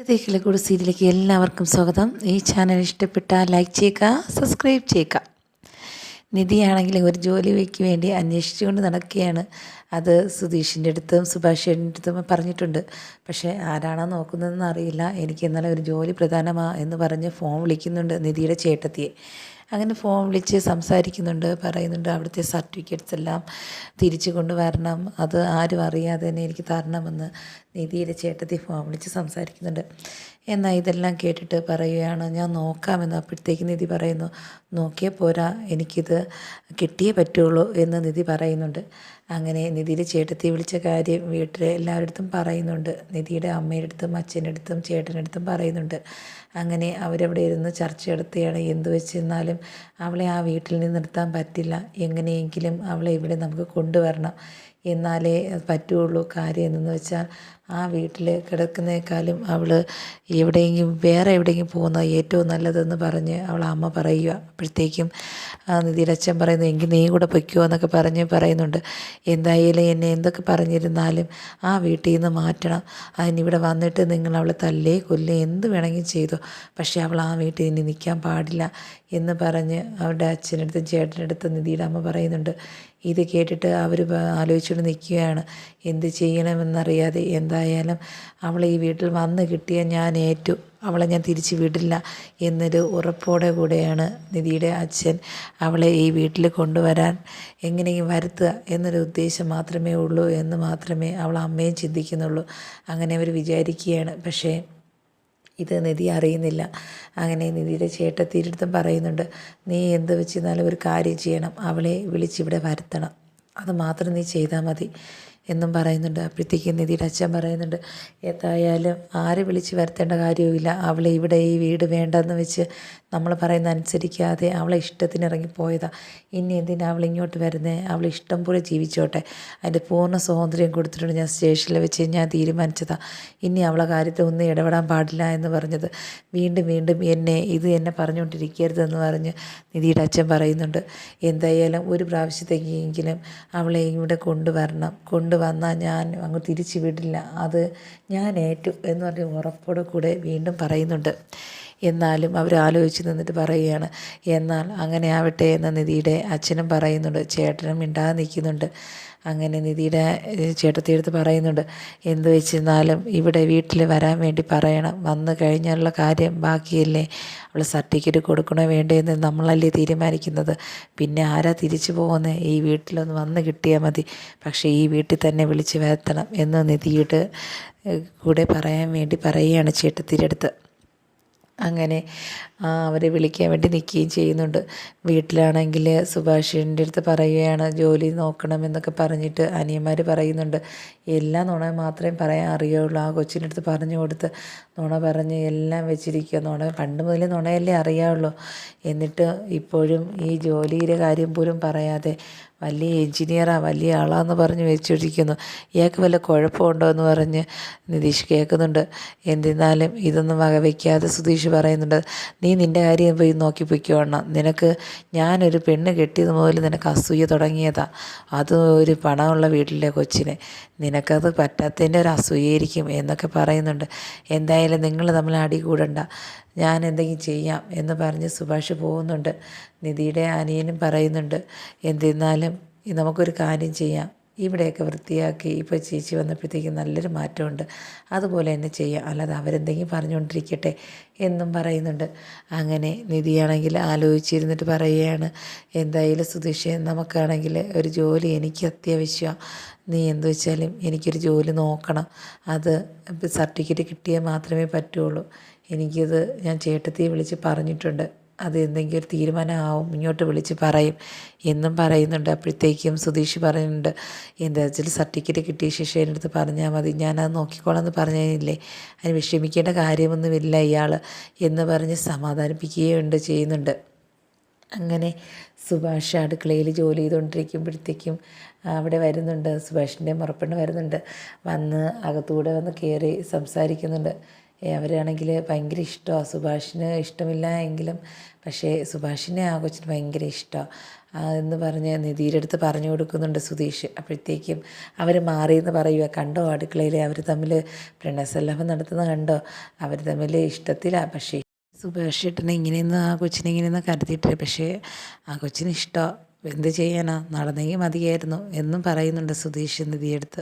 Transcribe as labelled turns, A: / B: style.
A: കിളിക്കൂട് സീരിയലിലേക്ക് എല്ലാവർക്കും സ്വാഗതം. ഈ ചാനൽ ഇഷ്ടപ്പെട്ടാൽ ലൈക്ക് ചെയ്യുക, സബ്സ്ക്രൈബ് ചെയ്യുക. നിധിയാണെങ്കിൽ ഒരു ജോലിക്ക് വേണ്ടി അന്വേഷിച്ചുകൊണ്ട് നടക്കുകയാണ്. അത് സുധീഷിൻ്റെ അടുത്തും സുഭാഷിൻ്റെ അടുത്തും പറഞ്ഞിട്ടുണ്ട്. പക്ഷേ ആരാണോ നോക്കുന്നതെന്ന് അറിയില്ല. എനിക്ക് ഇന്നലെ ഒരു ജോലി പ്രധാനമാണ് എന്ന് പറഞ്ഞ് ഫോൺ വിളിക്കുന്നുണ്ട് നിധിയുടെ ചേട്ടത്തിയെ. അങ്ങനെ ഫോൺ വിളിച്ച് സംസാരിക്കുന്നുണ്ട്, പറയുന്നുണ്ട് അവിടുത്തെ സർട്ടിഫിക്കറ്റ്സ് എല്ലാം തിരിച്ചു കൊണ്ടുവരണം, അത് ആരും അറിയാതെ തന്നെ എനിക്ക് തരണമെന്ന് നിധിയുടെ ചേട്ടത്തി ഫോൺ വിളിച്ച് സംസാരിക്കുന്നുണ്ട്. എന്നാൽ ഇതെല്ലാം കേട്ടിട്ട് പറയുകയാണ് ഞാൻ നോക്കാമെന്ന്. അപ്പോഴത്തേക്ക് നിധി പറയുന്നു നോക്കിയാൽ പോരാ, എനിക്കിത് കിട്ടിയേ പറ്റുള്ളൂ എന്ന് നിധി പറയുന്നുണ്ട്. അങ്ങനെ നിധിയുടെ ചേട്ടത്തി വിളിച്ച കാര്യം വീട്ടിലെ എല്ലാവരുടെ അടുത്തും പറയുന്നുണ്ട്. നിധിയുടെ അമ്മയുടെ അടുത്തും അച്ഛൻ്റെ അടുത്തും ചേട്ടൻ്റെ അടുത്തും പറയുന്നുണ്ട്. അങ്ങനെ അവരവിടെ ഇരുന്ന് ചർച്ച നടത്തുകയാണ്. എന്തു വെച്ചെന്നാലും അവളെ ആ വീട്ടിൽ നിന്ന് നിർത്താൻ പറ്റില്ല, എങ്ങനെയെങ്കിലും അവളെ ഇവിടെ നമുക്ക് കൊണ്ടുവരണം, എന്നാലേ പറ്റുള്ളൂ. കാര്യം എന്തെന്ന് വെച്ചാൽ ആ വീട്ടിൽ കിടക്കുന്നേക്കാളും അവൾ വേറെ എവിടെയെങ്കിലും പോകുന്നത് ഏറ്റവും നല്ലതെന്ന് പറഞ്ഞ് അമ്മ പറയുക. അപ്പോഴത്തേക്കും നിധിയുടെ അച്ഛൻ പറയുന്നു എങ്കിൽ നീ കൂടെ പൊയ്ക്കോ എന്നൊക്കെ പറയുന്നുണ്ട്. എന്തായാലും എന്നെ എന്തൊക്കെ പറഞ്ഞിരുന്നാലും ആ വീട്ടിൽ നിന്ന് മാറ്റണം, അതിനിവിടെ വന്നിട്ട് നിങ്ങൾ അവളെ തല്ലേ കൊല്ലേ എന്ത് വേണമെങ്കിലും ചെയ്തോ, പക്ഷേ അവൾ ആ വീട്ടിൽ ഇനി നിൽക്കാൻ പാടില്ല എന്ന് പറഞ്ഞ് അവരുടെ അച്ഛനടുത്തും ചേട്ടനടുത്തും നിധിയുടെ അമ്മ പറയുന്നുണ്ട്. ഇത് കേട്ടിട്ട് അവർ ആലോചിച്ചുകൊണ്ട് നിൽക്കുകയാണ് എന്ത് ചെയ്യണമെന്നറിയാതെ. എന്തായാലും അവളെ ഈ വീട്ടിൽ വന്ന് കിട്ടിയ ഞാൻ ഏറ്റു, അവളെ ഞാൻ തിരിച്ച് വിടില്ല എന്നൊരു ഉറപ്പോടെ കൂടെയാണ് നിധിയുടെ അച്ഛൻ അവളെ ഈ വീട്ടിൽ കൊണ്ടുവരാൻ എങ്ങനെയും വരുത്തുക എന്നൊരു ഉദ്ദേശം മാത്രമേ ഉള്ളൂ എന്ന് മാത്രമേ അമ്മയും ചിന്തിക്കുന്നുള്ളൂ. അങ്ങനെ അവർ വിചാരിക്കുകയാണ്. പക്ഷേ ഇത് നിധി അറിയുന്നില്ല. അങ്ങനെ നിധിയുടെ ചേട്ടത്തിയുടെ അടുത്തും പറയുന്നുണ്ട് നീ എന്ത് വെച്ചിരുന്നാലും ഒരു കാര്യം ചെയ്യണം, അവളെ വിളിച്ചിവിടെ വരുത്തണം, അത് മാത്രം നീ ചെയ്താൽ മതി എന്നും പറയുന്നുണ്ട്. അപ്പോഴത്തേക്കും നിധിയുടെ അച്ഛൻ പറയുന്നുണ്ട് ഏതായാലും ആരെ വിളിച്ച് വരുത്തേണ്ട കാര്യവുമില്ല, അവളെ ഇവിടെ ഈ വീട് വേണ്ടെന്ന് വെച്ച് നമ്മൾ പറയുന്ന അനുസരിക്കാതെ അവളെ ഇഷ്ടത്തിന് ഇറങ്ങിപ്പോയതാണ്. ഇനി എന്തിനാ അവൾ ഇങ്ങോട്ട് വരുന്നത്, അവൾ ഇഷ്ടം പോലെ ജീവിച്ചോട്ടെ, അതിൻ്റെ പൂർണ്ണ സ്വാതന്ത്ര്യം കൊടുത്തിട്ടുണ്ട് ഞാൻ സ്റ്റേഷനിൽ വെച്ച് ഞാൻ തീരുമാനിച്ചതാണ്. ഇനി അവളെ കാര്യത്തിൽ ഒന്നും ഇടപെടാൻ പാടില്ല എന്ന് പറഞ്ഞത് വീണ്ടും വീണ്ടും എന്നെ പറഞ്ഞുകൊണ്ടിരിക്കരുതെന്ന് പറഞ്ഞ് നിധിയുടെ അച്ഛൻ പറയുന്നുണ്ട്. എന്തായാലും ഒരു പ്രാവശ്യത്തേക്കെങ്കിലും അവളെ ഇവിടെ കൊണ്ടുവന്നാൽ ഞാൻ അങ്ങ് തിരിച്ചു വിടില്ല, അത് ഞാൻ ഏറ്റു എന്ന് പറഞ്ഞ് ഉറപ്പോടെ കൂടെ വീണ്ടും പറയുന്നുണ്ട്. എന്നാലും അവർ ആലോചിച്ച് നിന്നിട്ട് പറയുകയാണ് എന്നാൽ അങ്ങനെ ആവട്ടെ എന്ന് നിധിയുടെ അച്ഛനും പറയുന്നുണ്ട്. ചേട്ടനും മിണ്ടാതെ നിൽക്കുന്നുണ്ട്. അങ്ങനെ നിധിയുടെ ചേട്ടത്തിയെടുത്ത് പറയുന്നുണ്ട് എന്ത് വെച്ചിരുന്നാലും ഇവിടെ വീട്ടിൽ വരാൻ വേണ്ടി പറയണം, വന്നു കഴിഞ്ഞാലുള്ള കാര്യം ബാക്കിയല്ലേ, അവൾ സർട്ടിഫിക്കറ്റ് കൊടുക്കണോ വേണ്ടതെന്ന് നമ്മളല്ലേ തീരുമാനിക്കുന്നത്, പിന്നെ ആരാ തിരിച്ചു പോകുന്നത്, ഈ വീട്ടിലൊന്ന് വന്ന് കിട്ടിയാൽ മതി, പക്ഷേ ഈ വീട്ടിൽ തന്നെ വിളിച്ച് വരുത്തണം എന്ന് നിധിയുടെ കൂടെ പറയാൻ വേണ്ടി പറയുകയാണ് ചേട്ടത്തിയുടെ അടുത്ത്. അങ്ങനെ അവരെ വിളിക്കാൻ വേണ്ടി നിൽക്കുകയും ചെയ്യുന്നുണ്ട്. വീട്ടിലാണെങ്കിൽ സുഭാഷിൻ്റെ അടുത്ത് പറയുകയാണ് ജോലി നോക്കണമെന്നൊക്കെ പറഞ്ഞിട്ട് അനിയന്മാർ പറയുന്നുണ്ട്. എല്ലാ നുണ മാത്രമേ പറയാൻ അറിയുള്ളൂ. ആ കൊച്ചിൻ്റെ അടുത്ത് പറഞ്ഞു കൊടുത്ത് നുണ പറഞ്ഞ് എല്ലാം വെച്ചിരിക്കുക. പണ്ട് മുതലേ നുണയല്ലേ അറിയാവുള്ളൂ. എന്നിട്ട് ഇപ്പോഴും ഈ ജോലിയുടെ കാര്യം പോലും പറയാതെ വലിയ എൻജിനീയറാണ്, വലിയ ആളാന്ന് പറഞ്ഞ് വെച്ചിരിക്കുന്നു, ഇയാൾക്ക് വല്ല കുഴപ്പമുണ്ടോ എന്ന് പറഞ്ഞ് നിതീഷ് കേൾക്കുന്നുണ്ട്. എന്നിരുന്നാലും ഇതൊന്നും വകവയ്ക്കാതെ സുധീഷ് പറയുന്നുണ്ട് നീ നിൻ്റെ കാര്യം പോയി നോക്കി പൊയ്ക്കോണം, നിനക്ക് ഞാനൊരു പെണ്ണ് കെട്ടിയത് മുതൽ നിനക്ക് അസൂയ തുടങ്ങിയതാണ്, അത് ഒരു പണമുള്ള വീട്ടിലെ കൊച്ചിനെ, നിനക്കത് പറ്റാത്തതിൻ്റെ ഒരു അസൂയായിരിക്കും എന്നൊക്കെ പറയുന്നുണ്ട്. എന്തായാലും നിങ്ങൾ തമ്മിൽ അടി കൂടണ്ട, ഞാൻ എന്തെങ്കിലും ചെയ്യാം എന്ന് പറഞ്ഞ് സുഭാഷ് പോകുന്നുണ്ട്. നിധിയുടെ അനിയനും പറയുന്നുണ്ട് എന്നിരുന്നാലും നമുക്കൊരു കാര്യം ചെയ്യാം, ഇവിടെയൊക്കെ വൃത്തിയാക്കി ഇപ്പോൾ ചേച്ചി വന്നപ്പോഴത്തേക്കും നല്ലൊരു മാറ്റമുണ്ട്, അതുപോലെ തന്നെ ചെയ്യാം, അല്ലാതെ അവരെന്തെങ്കിലും പറഞ്ഞുകൊണ്ടിരിക്കട്ടെ എന്നും പറയുന്നുണ്ട്. അങ്ങനെ നിധിയാണെങ്കിൽ ആലോചിച്ചിരുന്നിട്ട് പറയുകയാണ് എന്തായാലും സുധീഷേ നമുക്കാണെങ്കിൽ ഒരു ജോലി എനിക്ക് അത്യാവശ്യമാണ്, നീ എന്തു വെച്ചാലും എനിക്കൊരു ജോലി നോക്കണം, അത് സർട്ടിഫിക്കറ്റ് കിട്ടിയാൽ മാത്രമേ പറ്റുള്ളൂ, എനിക്കത് ഞാൻ ചേട്ടത്തിയെ വിളിച്ച് പറഞ്ഞിട്ടുണ്ട്, അത് എന്തെങ്കിലും ഒരു തീരുമാനമാവും ഇങ്ങോട്ട് വിളിച്ച് പറയും എന്നും പറയുന്നുണ്ട്. അപ്പോഴത്തേക്കും സുധീഷ് പറയുന്നുണ്ട് എന്താ വെച്ചാൽ സർട്ടിഫിക്കറ്റ് കിട്ടിയ ശേഷം എൻ്റെ അടുത്ത് പറഞ്ഞാൽ മതി, ഞാനത് നോക്കിക്കോളാം എന്ന് പറഞ്ഞില്ലേ, അതിന് വിഷമിക്കേണ്ട കാര്യമൊന്നുമില്ല ഇയാൾ എന്ന് പറഞ്ഞ് സമാധാനിപ്പിക്കുകയുണ്ട് ചെയ്യുന്നുണ്ട്. അങ്ങനെ സുഭാഷ് അടുക്കളയിൽ ജോലി ചെയ്തുകൊണ്ടിരിക്കുമ്പോഴത്തേക്കും അവിടെ വരുന്നുണ്ട്, സുഭാഷിൻ്റെ മുറപ്പെണ്ണ് വരുന്നുണ്ട്, വന്ന് അകത്തൂടെ വന്ന് കയറി സംസാരിക്കുന്നുണ്ട്. അവരാണെങ്കിൽ ഭയങ്കര ഇഷ്ടമാണ്. സുഭാഷിന് ഇഷ്ടമില്ല എങ്കിലും പക്ഷേ സുഭാഷിനെ ആ കൊച്ചിന് ഭയങ്കര ഇഷ്ടമാണ് എന്ന് പറഞ്ഞ് നിധിയുടെ അടുത്ത് പറഞ്ഞു കൊടുക്കുന്നുണ്ട് സുധീഷ്. അപ്പോഴത്തേക്കും അവർ മാറിയെന്ന് പറയുക. കണ്ടോ അടുക്കളയിൽ അവർ തമ്മിൽ പ്രണയസല്ലാപം നടത്തുന്നത് കണ്ടോ, അവർ തമ്മിൽ ഇഷ്ടത്തിലാണ്. പക്ഷേ സുഭാഷ് ഏട്ടനെ ഇങ്ങനെയൊന്നും ആ കൊച്ചിനെ ഇങ്ങനെയൊന്നും കരുതിയിട്ടില്ല. പക്ഷേ ആ കൊച്ചിന് ഇഷ്ടമാണ്. എന്ത് ചെയ്യാനാ, നടന്നെങ്കിൽ മതിയായിരുന്നു എന്നും പറയുന്നുണ്ട് സുധീഷ് നിധിയെടുത്ത്.